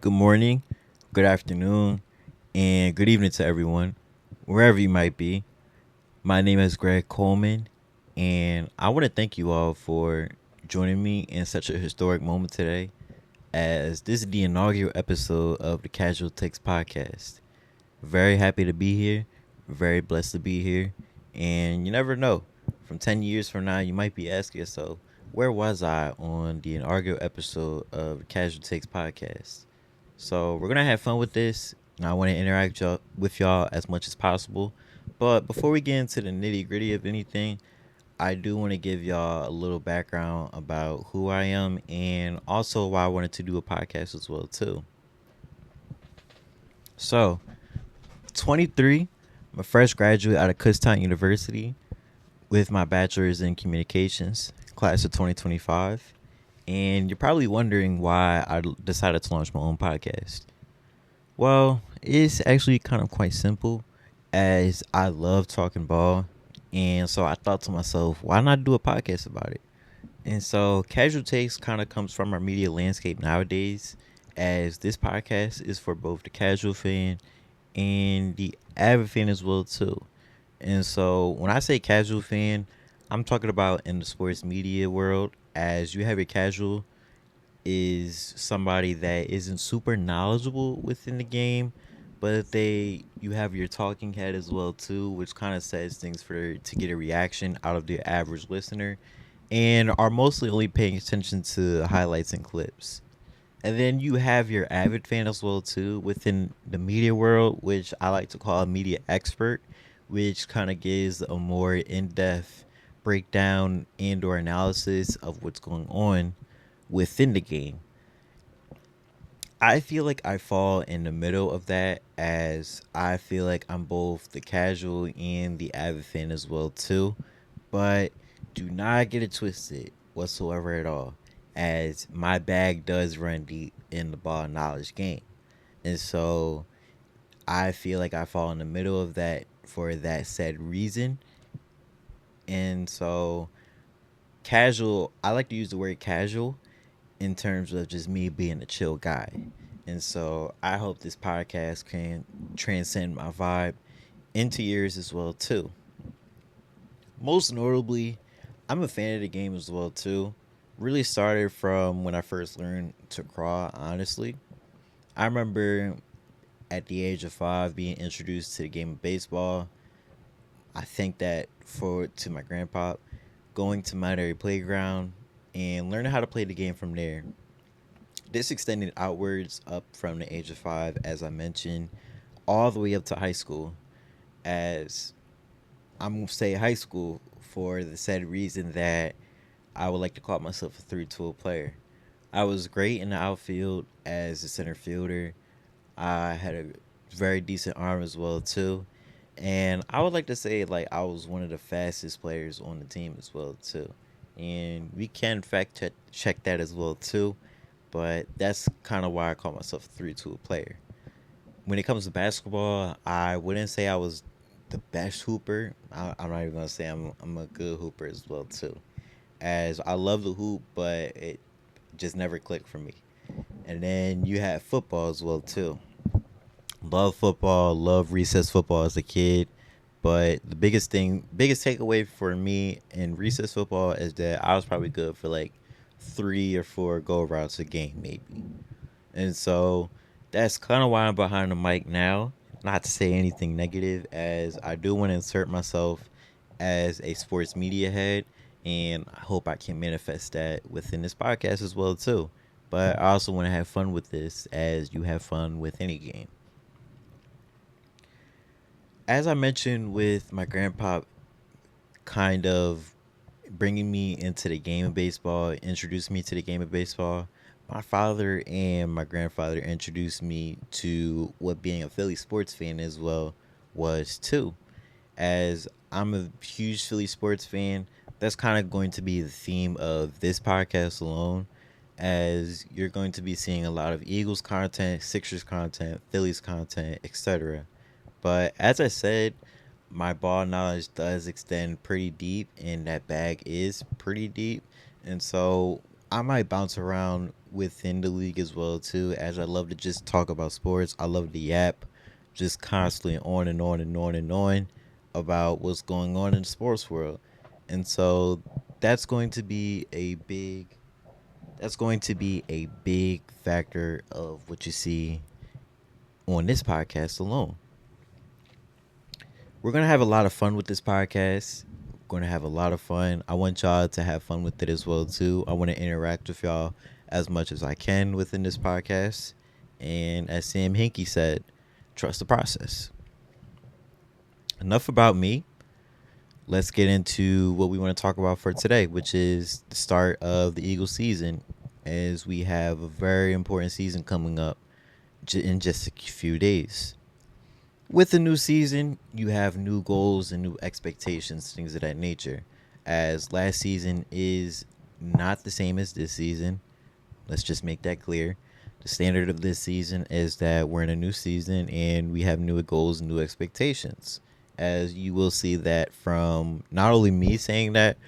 good morning, good afternoon, and good evening to everyone, wherever you might be. My name is Greg Coleman, and I want to thank you all for joining me in such a historic moment today, as this is the inaugural episode of the Casual Takes podcast. Very happy to be here, very blessed to be here, and you never know. From 10 years from now, you might be asking yourself, where was I on the inaugural episode of the Casual Takes podcast? So we're gonna have fun with this, and I want to interact with y'all as much as possible. But before we get into the nitty gritty of anything, I do want to give y'all a little background about who I am and also why I wanted to do a podcast as well too. So, 23, I'm a fresh graduate out of Kutztown University with my bachelor's in communications, class of 2025. And you're probably wondering why I decided to launch my own podcast. Well, it's actually kind of quite simple, as I love talking ball. And so I thought to myself, why not do a podcast about it? And so Casual Takes kind of comes from our media landscape nowadays, as this podcast is for both the casual fan and the avid fan as well too. And so when I say casual fan, I'm talking about in the sports media world, as you have a casual is somebody that isn't super knowledgeable within the game, but you have your talking head as well too, which kind of says things for to get a reaction out of the average listener, and are mostly only paying attention to highlights and clips. And then you have your avid fan as well too within the media world, which I like to call a media expert, which kind of gives a more in-depth breakdown and or analysis of what's going on within the game. I feel like I fall in the middle of that, as I feel like I'm both the casual and the avid fan as well too. But do not get it twisted whatsoever at all, as my bag does run deep in the ball knowledge game. And so I feel like I fall in the middle of that for that said reason. And so casual, I like to use the word casual in terms of just me being a chill guy. And so I hope this podcast can transcend my vibe into yours as well too. Most notably, I'm a fan of the game as well too. Really started from when I first learned to crawl, honestly. I remember at the age of 5 being introduced to the game of baseball. I think that for to my grandpa, going to Monterey Playground and learning how to play the game from there. This extended outwards up from the age of 5, as I mentioned, all the way up to high school. As I'm gonna say high school for the said reason that I would like to call myself a three-tool player. I was great in the outfield as a center fielder. I had a very decent arm as well too, and I would like to say like I was one of the fastest players on the team as well too. And we can check that as well too, but that's kind of why I call myself a three-tool player. When it comes to basketball, I wouldn't say I was the best hooper. I'm not even gonna say I'm a good hooper as well too, as I love the hoop, but it just never clicked for me. And then you have football as well too. Love football, love recess football as a kid. But the biggest takeaway for me in recess football is that I was probably good for like 3 or 4 go routes a game, maybe. And so that's kind of why I'm behind the mic now. Not to say anything negative, as I do want to insert myself as a sports media head, and I hope I can manifest that within this podcast as well too. But I also want to have fun with this, as you have fun with any game. As I mentioned with my grandpa, kind of bringing me into the game of baseball, introduced me to the game of baseball. My father and my grandfather introduced me to what being a Philly sports fan as well was too. As I'm a huge Philly sports fan, that's kind of going to be the theme of this podcast alone. As you're going to be seeing a lot of Eagles content, Sixers content, Phillies content, etc. But as I said, my ball knowledge does extend pretty deep, and that bag is pretty deep. And so I might bounce around within the league as well too, as I love to just talk about sports. I love to yap, just constantly on and on and on and on about what's going on in the sports world, and so that's going to be a big factor of what you see on this podcast alone. We're gonna have a lot of fun with this podcast. We're gonna have a lot of fun. I want y'all to have fun with it as well too. I want to interact with y'all as much as I can within this podcast. And as Sam Hinkie said, trust the process. Enough about me. Let's get into what we want to talk about for today, which is the start of the Eagles season, as we have a very important season coming up in just a few days. With the new season, you have new goals and new expectations, things of that nature. As last season is not the same as this season, let's just make that clear. The standard of this season is that we're in a new season and we have new goals and new expectations. As you will see that from not only me saying that,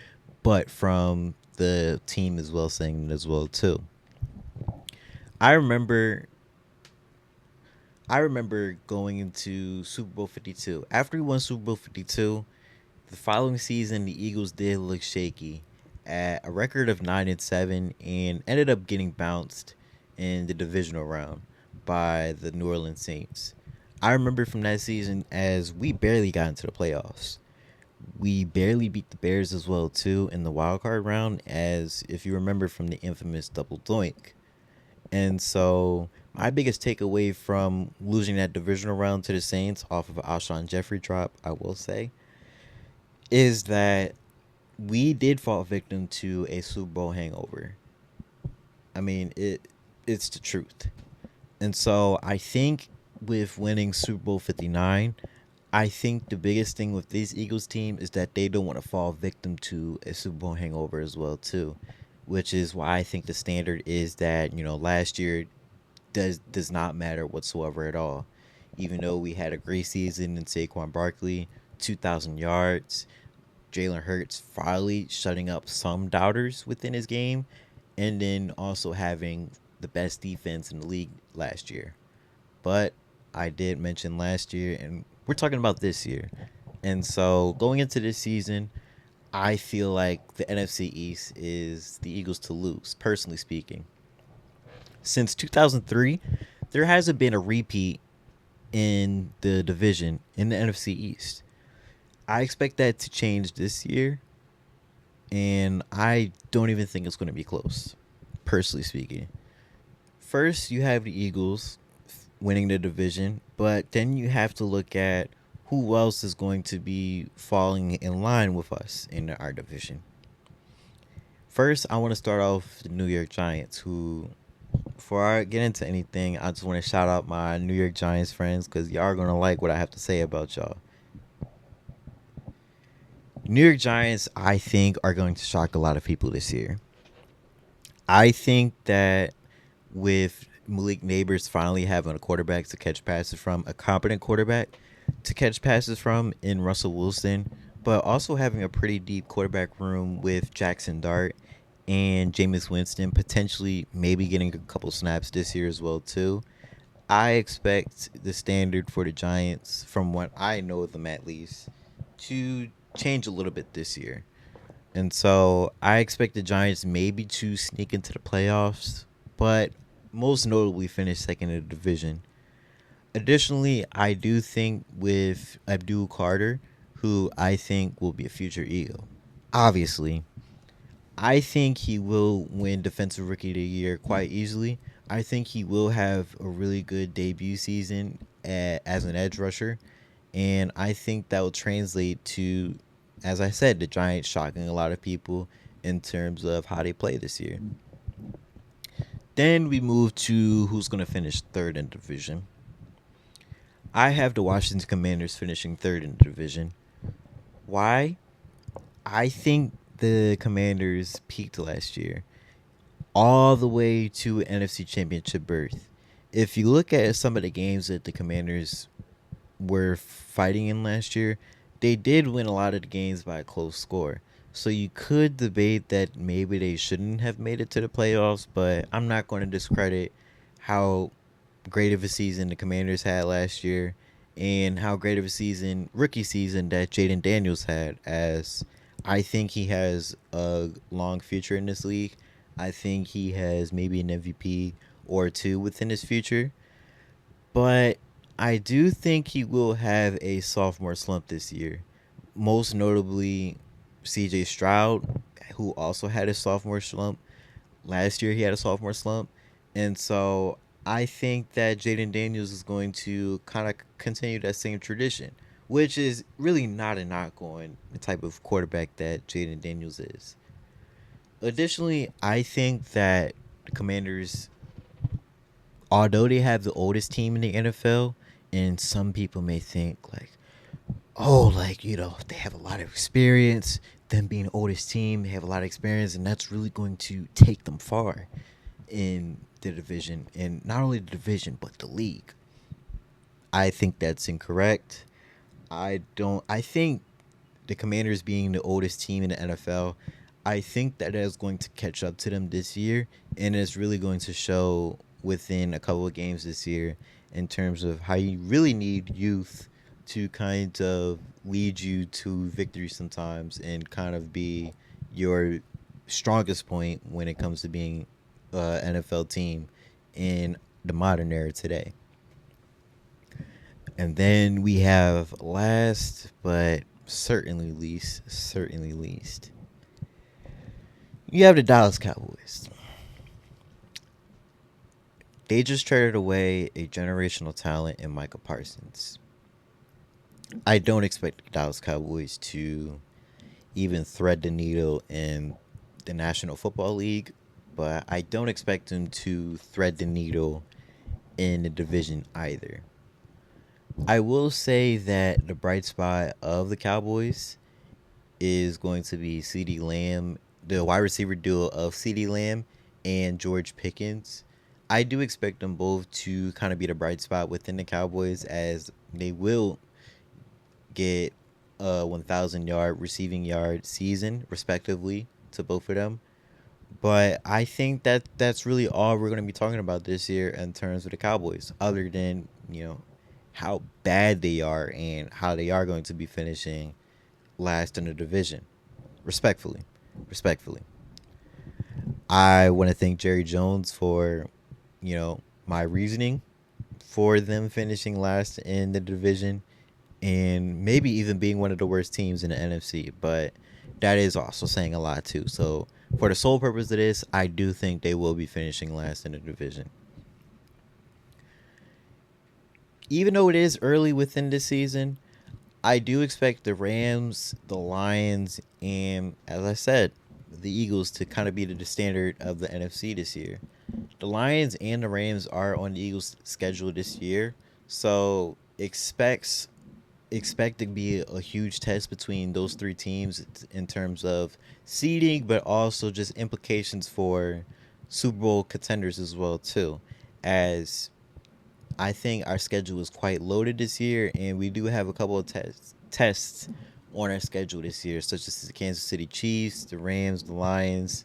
but from the team as well saying it as well too. I remember I remember going into Super Bowl 52. After we won Super Bowl 52, the following season the Eagles did look shaky at a record of 9-7 and ended up getting bounced in the divisional round by the New Orleans Saints. I remember from that season as we barely got into the playoffs. We barely beat the Bears as well too in the wild card round, as if you remember from the infamous double doink. And so my biggest takeaway from losing that divisional round to the Saints off of Alshon Jeffrey drop, I will say, is that we did fall victim to a Super Bowl hangover. I mean, it's the truth. And so I think with winning Super Bowl 59, I think the biggest thing with this Eagles team is that they don't want to fall victim to a Super Bowl hangover as well too, which is why I think the standard is that, last year does not matter whatsoever at all. Even though we had a great season in Saquon Barkley, 2,000 yards, Jalen Hurts finally shutting up some doubters within his game, and then also having the best defense in the league last year. But I did mention last year, and we're talking about this year. And so going into this season, I feel like the NFC East is the Eagles to lose, personally speaking. Since 2003, there hasn't been a repeat in the division in the NFC East. I expect that to change this year, and I don't even think it's going to be close, personally speaking. First, you have the Eagles winning the division, but then you have to look at who else is going to be falling in line with us in our division. First, I want to start off the New York Giants, who, before I get into anything, I just want to shout out my New York Giants friends because y'all are going to like what I have to say about y'all. New York Giants, I think, are going to shock a lot of people this year. I think that with Malik Neighbors finally having a quarterback to catch passes from, a competent quarterback to catch passes from in Russell Wilson, but also having a pretty deep quarterback room with Jackson Dart and Jameis Winston, potentially maybe getting a couple snaps this year as well too. I expect the standard for the Giants, from what I know of them at least, to change a little bit this year. And so I expect the Giants maybe to sneak into the playoffs, but most notably finish second in the division. Additionally, I do think with Abdul Carter, who I think will be a future Eagle. Obviously, I think he will win Defensive Rookie of the Year quite easily. I think he will have a really good debut season as an edge rusher. And I think that will translate to, as I said, the Giants shocking a lot of people in terms of how they play this year. Then we move to who's going to finish third in the division. I have the Washington Commanders finishing third in the division. Why? I think the Commanders peaked last year, all the way to an NFC Championship berth. If you look at some of the games that the Commanders were fighting in last year, they did win a lot of the games by a close score. So you could debate that maybe they shouldn't have made it to the playoffs, but I'm not going to discredit how great of a season the Commanders had last year and how great of a season, rookie season, that Jaden Daniels had, as I think he has a long future in this league. I think he has maybe an MVP or two within his future. But I do think he will have a sophomore slump this year. Most notably, CJ Stroud, who also had a sophomore slump. Last year, he had a sophomore slump. And so I think that Jaden Daniels is going to kind of continue that same tradition, which is really not a knock on the type of quarterback that Jaden Daniels is. Additionally, I think that the Commanders, although they have the oldest team in the NFL, and some people may think like, oh, like, they have a lot of experience. Them being the oldest team, they have a lot of experience, and that's really going to take them far in the division, and not only the division but the league. I think that's incorrect. I don't. I think the Commanders being the oldest team in the NFL, I think that is going to catch up to them this year, and it's really going to show within a couple of games this year in terms of how you really need youth to kind of lead you to victory sometimes and kind of be your strongest point when it comes to being an NFL team in the modern era today. And then we have last but certainly least, you have the Dallas Cowboys. They just traded away a generational talent in Michael Parsons. I don't expect the Dallas Cowboys to even thread the needle in the National Football League, but I don't expect them to thread the needle in the division either. I will say that the bright spot of the Cowboys is going to be CeeDee Lamb, the wide receiver duo of CeeDee Lamb and George Pickens. I do expect them both to kind of be the bright spot within the Cowboys, as they will get a 1,000-yard receiving yard season, respectively, to both of them. But I think that that's really all we're going to be talking about this year in terms of the Cowboys, other than, how bad they are and how they are going to be finishing last in the division. Respectfully. Respectfully. I want to thank Jerry Jones for, my reasoning for them finishing last in the division and maybe even being one of the worst teams in the NFC. But that is also saying a lot too. So for the sole purpose of this, I do think they will be finishing last in the division. Even though it is early within this season, I do expect the Rams, the Lions, and as I said, the Eagles to kind of be the standard of the NFC this year. The Lions and the Rams are on the Eagles' schedule this year, so expect to be a huge test between those three teams in terms of seeding, but also just implications for Super Bowl contenders as well too. As I think our schedule is quite loaded this year, and we do have a couple of tests on our schedule this year, such as the Kansas City Chiefs, the Rams, the Lions,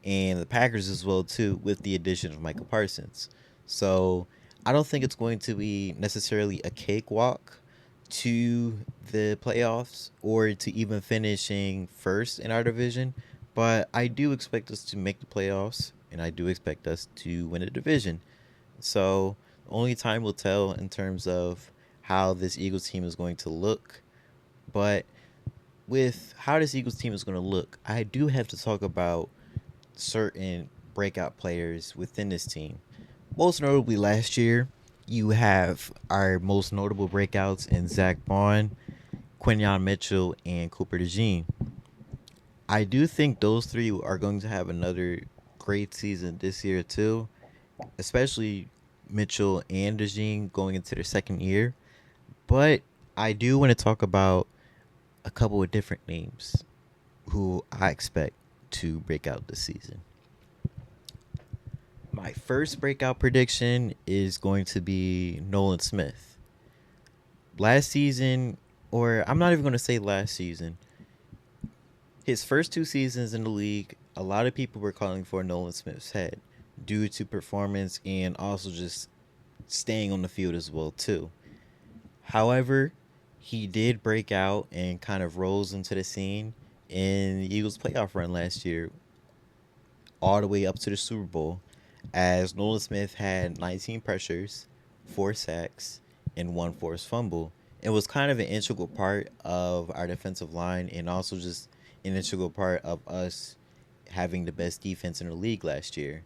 and the Packers as well too, with the addition of Michael Parsons. So I don't think it's going to be necessarily a cakewalk to the playoffs or to even finishing first in our division, but I do expect us to make the playoffs, and I do expect us to win the division. So only time will tell in terms of how this Eagles team is going to look. But with how this Eagles team is going to look, I do have to talk about certain breakout players within this team. Most notably last year, you have our most notable breakouts in Zach Bond, Quinyon Mitchell, and Cooper DeJean. I do think those three are going to have another great season this year too, especially Mitchell and DeJean going into their second year. But I do want to talk about a couple of different names who I expect to break out this season. My first breakout prediction is going to be Nolan Smith. Last season, or I'm not even going to say last season, His first two seasons in the league, a lot of people were calling for Nolan Smith's head due to performance and also just staying on the field as well too. However, he did break out and kind of rose into the scene in the Eagles playoff run last year, all the way up to the Super Bowl, as Nolan Smith had 19 pressures, 4 sacks, and one forced fumble. It was kind of an integral part of our defensive line and also just an integral part of us having the best defense in the league last year.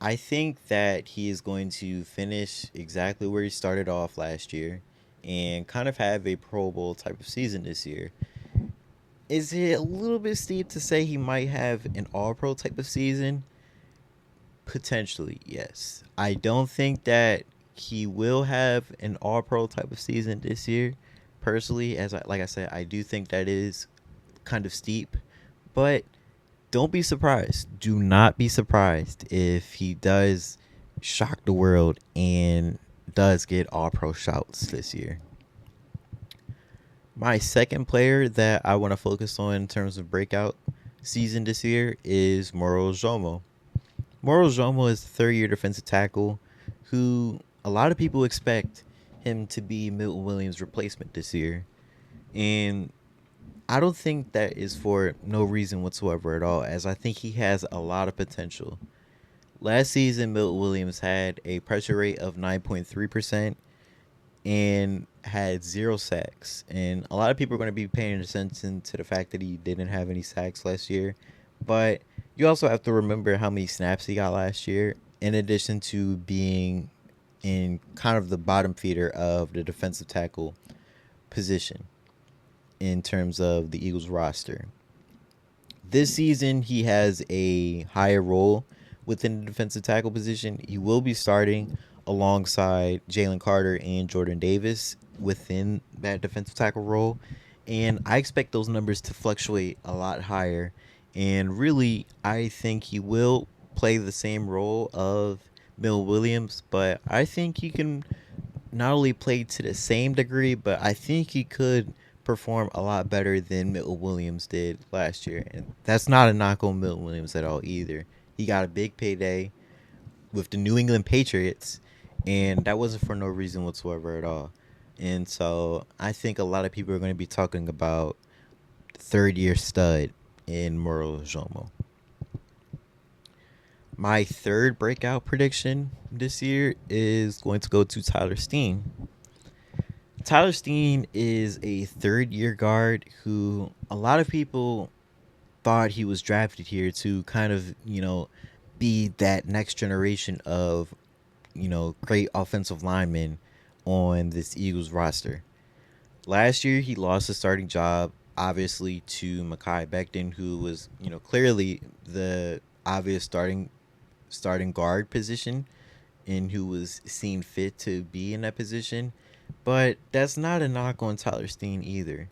I think that he is going to finish exactly where he started off last year and kind of have a Pro Bowl type of season this year. Is it a little bit steep to say he might have an All Pro type of season? Potentially, yes. I don't think that he will have an All Pro type of season this year. Personally, like I said, I do think that is kind of steep, but don't be surprised. Do not be surprised if he does shock the world and does get All Pro shouts this year. My second player that I want to focus on in terms of breakout season this year is Moro Jomo. Moro Jomo is the third year defensive tackle who a lot of people expect him to be Milton Williams' replacement this year. And I don't think that is for no reason whatsoever at all, as I think he has a lot of potential. Last season, Milton Williams had a pressure rate of 9.3% and had 0 sacks. And a lot of people are going to be paying attention to the fact that he didn't have any sacks last year. But you also have to remember how many snaps he got last year, in addition to being in kind of the bottom feeder of the defensive tackle position in terms of the Eagles roster. This season, he has a higher role within the defensive tackle position. He will be starting alongside Jalen Carter and Jordan Davis within that defensive tackle role. And I expect those numbers to fluctuate a lot higher. And really, I think he will play the same role of Bill Williams, but I think he can not only play to the same degree, but I think he could perform a lot better than Milton Williams did last year. And that's not a knock on Milton Williams at all either. He got a big payday with the New England Patriots, and that wasn't for no reason whatsoever at all. And so I think a lot of people are going to be talking about third year stud in Moro Jomo. My third breakout prediction this year is going to go to Tyler Steen. Tyler Steen is a third year guard who a lot of people thought he was drafted here to kind of, be that next generation of, great offensive linemen on this Eagles roster. Last year, he lost his starting job, obviously, to Mekhi Becton, who was, clearly the obvious starting guard position and who was seen fit to be in that position. But that's not a knock on Tyler Steen either.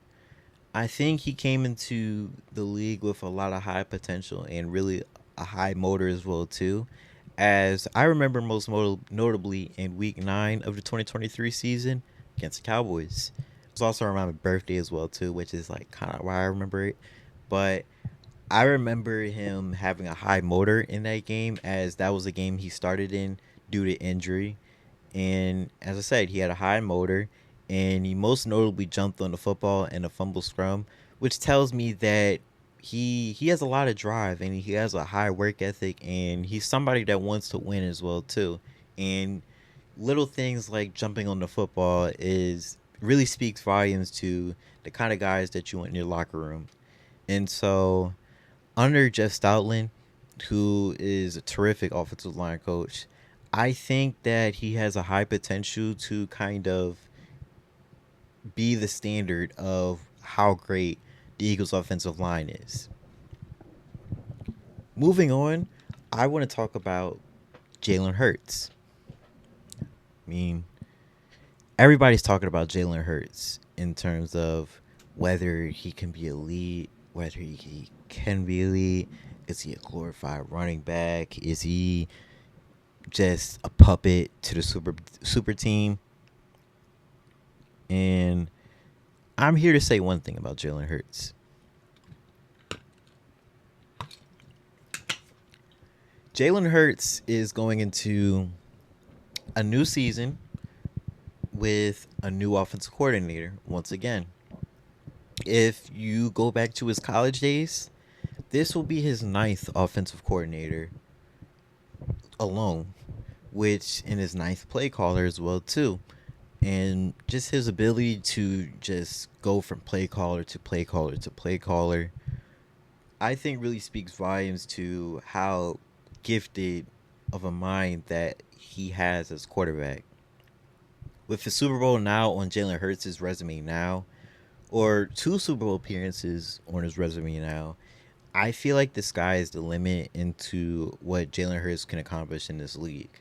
I think he came into the league with a lot of high potential and really a high motor as well too. As I remember most notably in Week 9 of the 2023 season against the Cowboys. It was also around my birthday as well too, which is like kind of why I remember it. But I remember him having a high motor in that game, as that was a game he started in due to injury. And as I said, he had a high motor, and he most notably jumped on the football and a fumble scrum, which tells me that he has a lot of drive and he has a high work ethic, and he's somebody that wants to win as well too. And little things like jumping on the football is really speaks volumes to the kind of guys that you want in your locker room. And so under Jeff Stoutland, who is a terrific offensive line coach, I think that he has a high potential to kind of be the standard of how great the Eagles' offensive line is. Moving on, I want to talk about Jalen Hurts. I mean, everybody's talking about Jalen Hurts in terms of whether he can be elite, whether he can be elite. Is he a glorified running back? Is he just a puppet to the super team? And I'm here to say one thing about Jalen Hurts. Jalen Hurts is going into a new season with a new offensive coordinator once again. If you go back to his college days, this will be his ninth offensive coordinator alone, which in his ninth play caller as well too. And just his ability to just go from play caller to play caller to play caller, I think really speaks volumes to how gifted of a mind that he has as quarterback. With the Super Bowl now on Jalen Hurts' resume now, or two Super Bowl appearances on his resume now, I feel like the sky is the limit into what Jalen Hurts can accomplish in this league.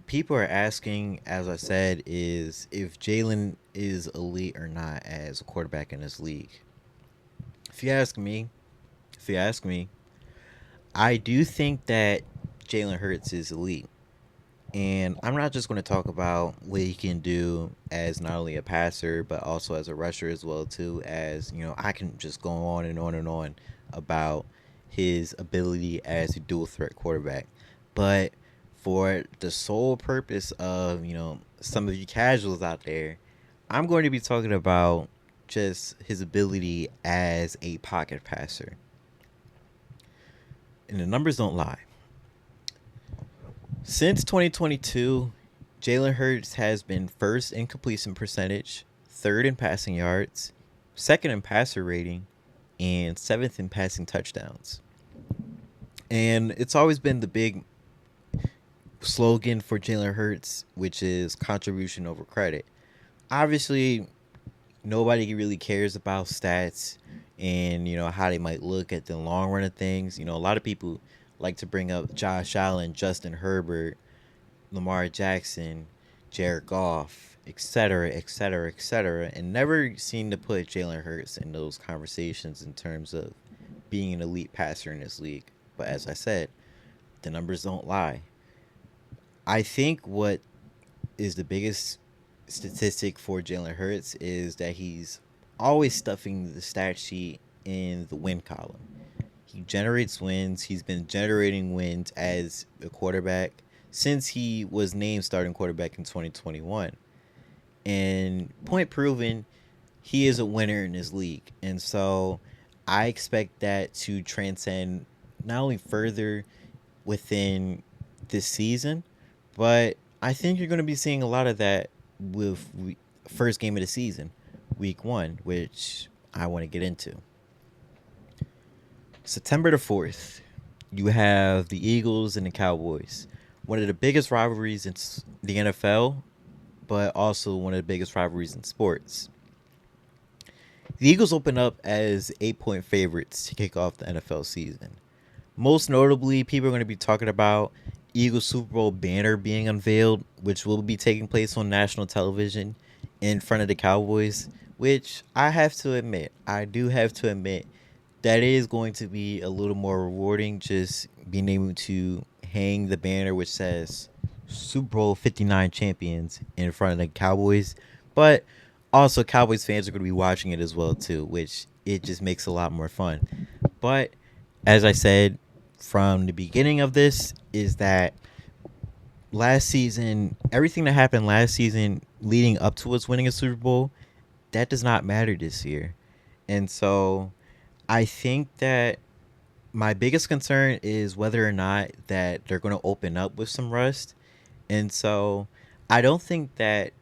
People are asking, as I said, is if Jalen is elite or not as a quarterback in this league. If you ask me, if you ask me, I do think that Jalen Hurts is elite. And I'm not just going to talk about what he can do as not only a passer but also as a rusher as well too. As you know, I can just go on and on and on about his ability as a dual threat quarterback. But for the sole purpose of some of you casuals out there, I'm going to be talking about just his ability as a pocket passer. And the numbers don't lie. Since 2022, Jalen Hurts has been first in completion percentage, third in passing yards, second in passer rating, and seventh in passing touchdowns. And it's always been the big slogan for Jalen Hurts, which is contribution over credit. Obviously, nobody really cares about stats and how they might look at the long run of things. A lot of people like to bring up Josh Allen, Justin Herbert, Lamar Jackson, Jared Goff, etc., etc., etc., and never seem to put Jalen Hurts in those conversations in terms of being an elite passer in this league. But as I said, the numbers don't lie. I think what is the biggest statistic for Jalen Hurts is that he's always stuffing the stat sheet in the win column. He generates wins. He's been generating wins as a quarterback since he was named starting quarterback in 2021. And point proven, he is a winner in this league. And so I expect that to transcend not only further within this season, but I think you're going to be seeing a lot of that with first game of the season, week 1, which I want to get into. September the 4th, you have the Eagles and the Cowboys. One of the biggest rivalries in the NFL, but also one of the biggest rivalries in sports. The Eagles open up as 8-point favorites to kick off the NFL season. Most notably, people are going to be talking about Eagles Super Bowl banner being unveiled, which will be taking place on national television in front of the Cowboys, which I do have to admit, that is going to be a little more rewarding, just being able to hang the banner which says Super Bowl 59 champions in front of the Cowboys. But also Cowboys fans are going to be watching it as well too, which it just makes a lot more fun. But as I said from the beginning of this, is that last season, everything that happened last season leading up to us winning a Super Bowl, that does not matter this year. And so I think that my biggest concern is whether or not that they're going to open up with some rust. And so I don't think that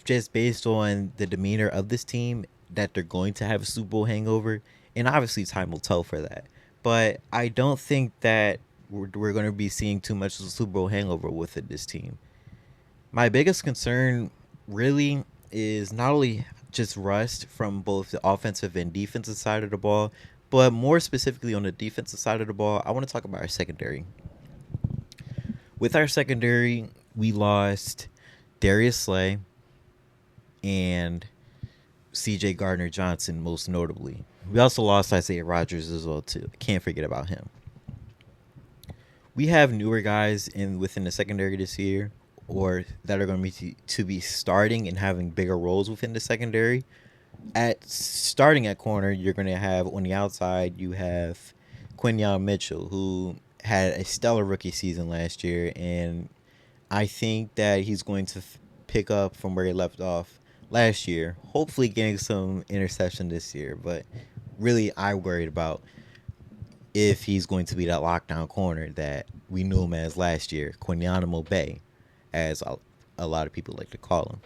just based on the demeanor of this team that they're going to have a Super Bowl hangover. And obviously time will tell for that. But I don't think that we're going to be seeing too much of a Super Bowl hangover with this team. My biggest concern really is not only just rust from both the offensive and defensive side of the ball, but more specifically on the defensive side of the ball, I want to talk about our secondary. With our secondary, we lost Darius Slay and C.J. Gardner-Johnson, most notably. We also lost Isaiah Rodgers as well too. Can't forget about him. We have newer guys within the secondary this year, or that are going to be starting and having bigger roles within the secondary. Starting at corner, you're going to have on the outside, you have Quinyon Mitchell, who had a stellar rookie season last year, and I think that he's going to pick up from where he left off last year. Hopefully, getting some interception this year. But really, I worried about if he's going to be that lockdown corner that we knew him as last year, Quinyanamo Bay, as a lot of people like to call him.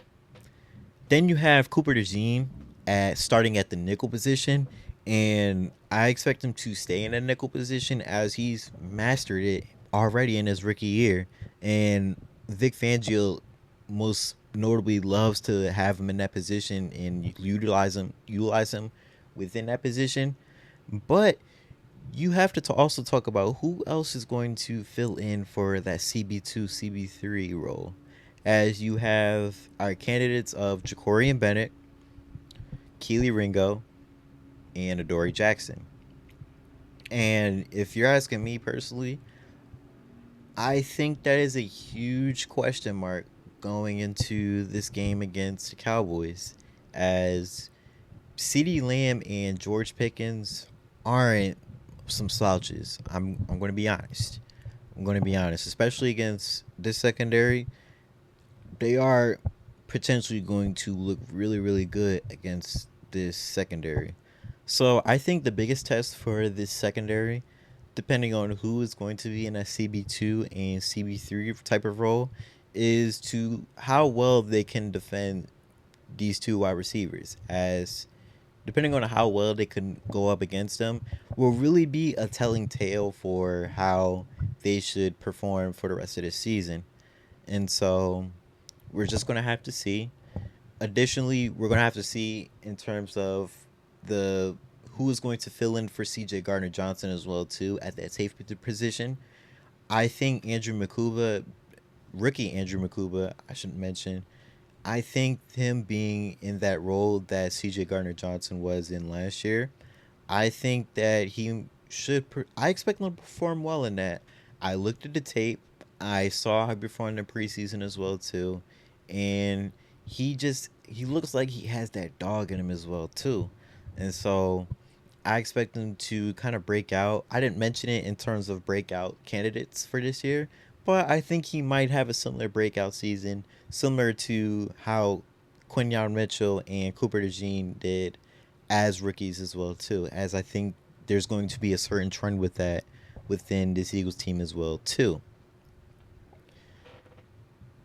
Then you have Cooper DeJean at starting at the nickel position, and I expect him to stay in that nickel position as he's mastered it already in his rookie year. And Vic Fangio most notably loves to have him in that position and utilize him within that position. But you have to also talk about who else is going to fill in for that CB2, CB3 role. As you have our candidates of Jacorian Bennett, Keely Ringo, and Adoree Jackson. And if you're asking me personally, I think that is a huge question mark going into this game against the Cowboys, as CeeDee Lamb and George Pickens aren't some slouches. I'm going to be honest. I'm going to be honest, especially against this secondary. They are potentially going to look really, really good against this secondary. So I think the biggest test for this secondary, depending on who is going to be in a CB2 and CB3 type of role, is to how well they can defend these two wide receivers. As depending on how well they can go up against them, will really be a telling tale for how they should perform for the rest of the season. And so we're just going to have to see. Additionally, we're going to have to see in terms of the who is going to fill in for CJ Gardner Johnson as well too at that safety position. I think Andrew Makuba, rookie Andrew Makuba, I should mention, I think him being in that role that CJ Gardner Johnson was in last year, I think that he should. I expect him to perform well in that. I looked at the tape. I saw how he performed in preseason as well too, and he looks like he has that dog in him as well too, and so I expect him to kind of break out. I didn't mention it in terms of breakout candidates for this year, but I think he might have a similar breakout season, similar to how Quinyon Mitchell and Cooper DeJean did as rookies as well too. As I think there's going to be a certain trend with that within this Eagles team as well too.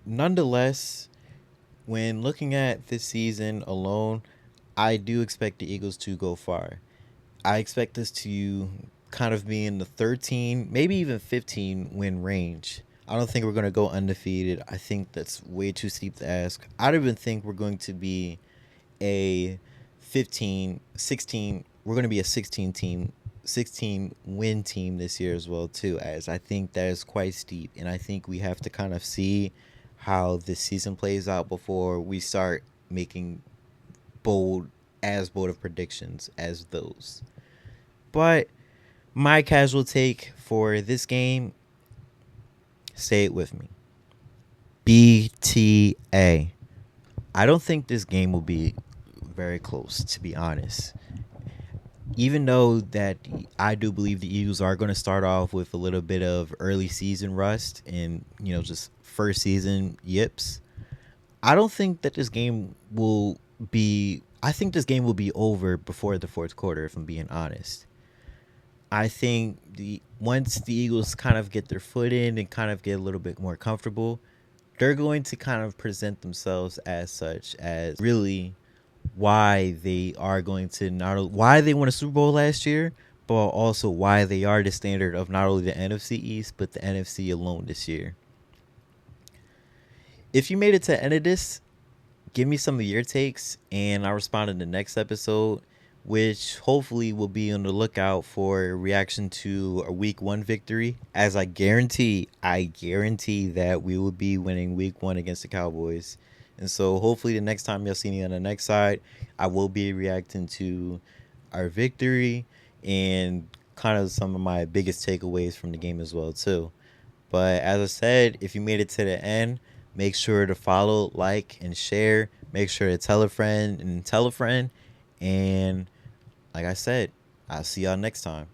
Nonetheless, when looking at this season alone, I do expect the Eagles to go far. I expect us to kind of be in the 13, maybe even 15 win range. I don't think we're going to go undefeated. I think that's way too steep to ask. I don't even think we're going to be a 15, 16. We're going to be a 16 team, 16 win team this year as well too, as I think that is quite steep. And I think we have to kind of see how this season plays out before we start making bold of predictions as those. But my casual take for this game, say it with me. BTA. I don't think this game will be very close, to be honest. Even though that I do believe the Eagles are going to start off with a little bit of early season rust and, just first season yips, I don't think that this game will be. I think this game will be over before the fourth quarter, if I'm being honest. I think once the Eagles kind of get their foot in and kind of get a little bit more comfortable, they're going to kind of present themselves as such, as really why they are going to not only why they won a Super Bowl last year, but also why they are the standard of not only the NFC East but the NFC alone this year. If you made it to the end of this, give me some of your takes, and I'll respond in the next episode, which hopefully will be on the lookout for a reaction to a week one victory, as I guarantee that we will be winning week one against the Cowboys. And so hopefully the next time you'll see me on the next side, I will be reacting to our victory and kind of some of my biggest takeaways from the game as well too. But as I said, if you made it to the end, make sure to follow, like, and share. Make sure to tell a friend and tell a friend. And like I said, I'll see y'all next time.